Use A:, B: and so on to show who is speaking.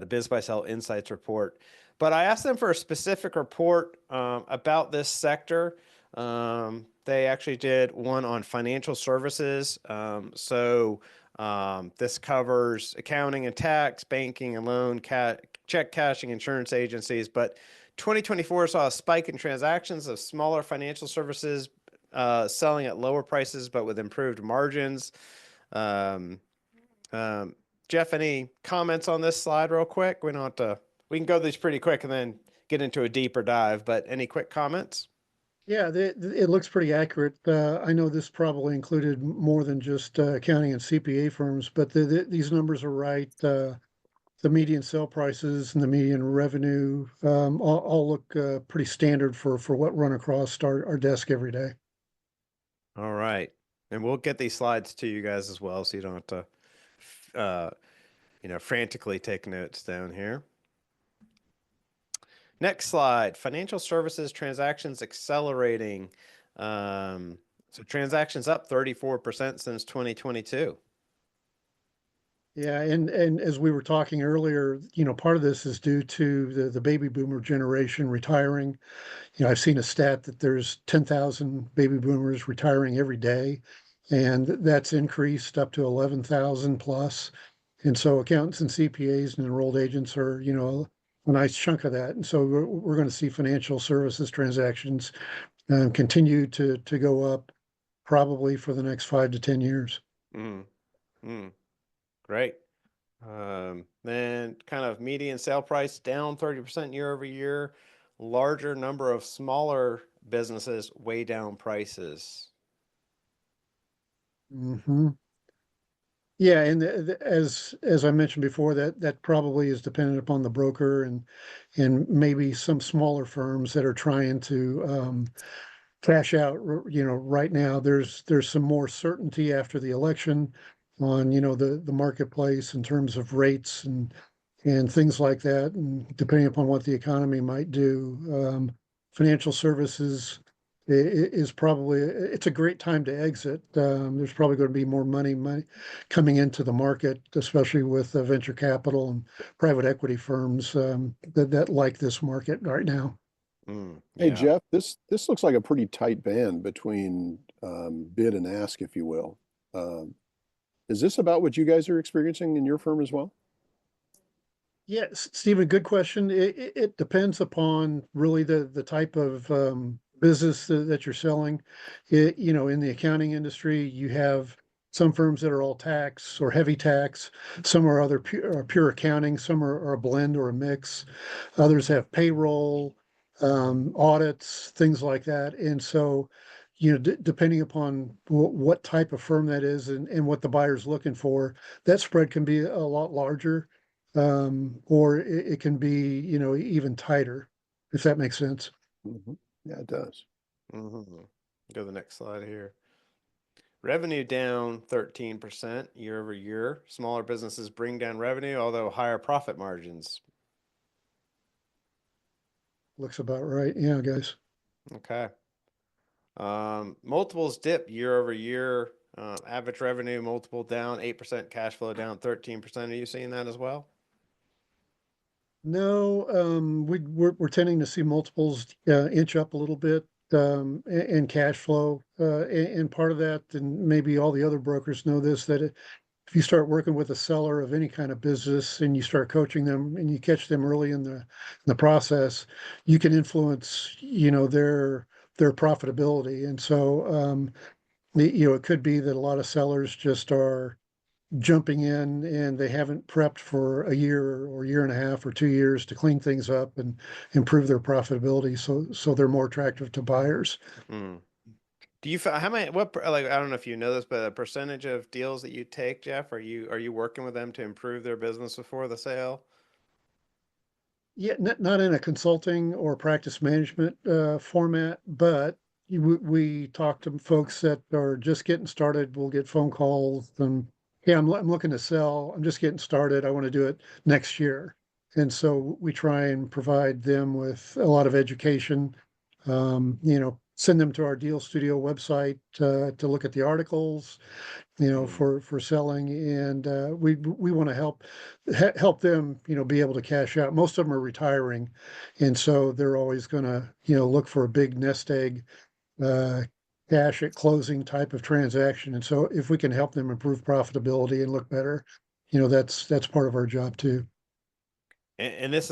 A: the Biz Buy Sell Insights report. But I asked them for a specific report about this sector. They actually did one on financial services. This covers accounting and tax, banking and loan, check cashing, insurance agencies. But 2024 saw a spike in transactions of smaller financial services selling at lower prices, but with improved margins. Jeff, any comments on this slide real quick? We don't have to, we can go these pretty quick and then get into a deeper dive, but any quick comments?
B: Yeah, it looks pretty accurate. I know this probably included more than just accounting and CPA firms, but these numbers are right. The median sale prices and the median revenue all look pretty standard for what run across our desk every day.
A: All right. And we'll get these slides to you guys as well, so you don't have to, frantically take notes down here. Next slide, financial services transactions accelerating. So transactions up 34% since 2022.
B: Yeah, and as we were talking earlier, part of this is due to the baby boomer generation retiring. I've seen a stat that there's 10,000 baby boomers retiring every day, and that's increased up to 11,000 plus. And so accountants and CPAs and enrolled agents are, a nice chunk of that. And so we're going to see financial services transactions continue to go up probably for the next 5 to 10 years.
A: Great. Then kind of median sale price down 30% year over year. Larger number of smaller businesses way down prices.
B: Yeah, and as I mentioned before, that probably is dependent upon the broker and maybe some smaller firms that are trying to cash out. Right now there's some more certainty after the election on the marketplace in terms of rates and things like that, and depending upon what the economy might do, financial services is probably it's a great time to exit. There's probably going to be more money coming into the market, especially with venture capital and private equity firms that like this market right now.
A: Yeah.
C: Hey Jeff, this looks like a pretty tight band between bid and ask, if you will. Is this about what you guys are experiencing in your firm as well?
B: Yeah, Stephen, good question. It depends upon really the type of business that you're selling. In the accounting industry, you have some firms that are all tax or heavy tax. Some are other pure accounting. Some are a blend or a mix. Others have payroll, audits, things like that. And so, depending upon what type of firm that is and what the buyer's looking for, that spread can be a lot larger, or it can be, even tighter, if that makes sense.
C: Yeah, it does.
A: Go to the next slide here. Revenue down 13% year over year. Smaller businesses bring down revenue, although higher profit margins.
B: Looks about right. Yeah, guys.
A: Okay. Multiples dip year over year. Average revenue multiple down 8%, cash flow down 13%. Are you seeing that as well?
B: No, we're tending to see multiples inch up a little bit, and cash flow, and part of that, and maybe all the other brokers know this, that if you start working with a seller of any kind of business and you start coaching them and you catch them early in the process, you can influence, their profitability. And so, it could be that a lot of sellers just are jumping in and they haven't prepped for a year or year and a half or 2 years to clean things up and improve their profitability. So they're more attractive to buyers.
A: Do you how many I don't know if you know this, but a percentage of deals that you take, Jeff, are you working with them to improve their business before the sale?
B: Yeah, not in a consulting or practice management format, but we talk to folks that are just getting started. We'll get phone calls and, hey, I'm looking to sell. I'm just getting started. I want to do it next year. And so we try and provide them with a lot of education, send them to our Deal Studio website to look at the articles, for selling, and we want to help them, be able to cash out. Most of them are retiring, and so they're always going to, look for a big nest egg cash at closing type of transaction. And so if we can help them improve profitability and look better, that's part of our job too.
A: And this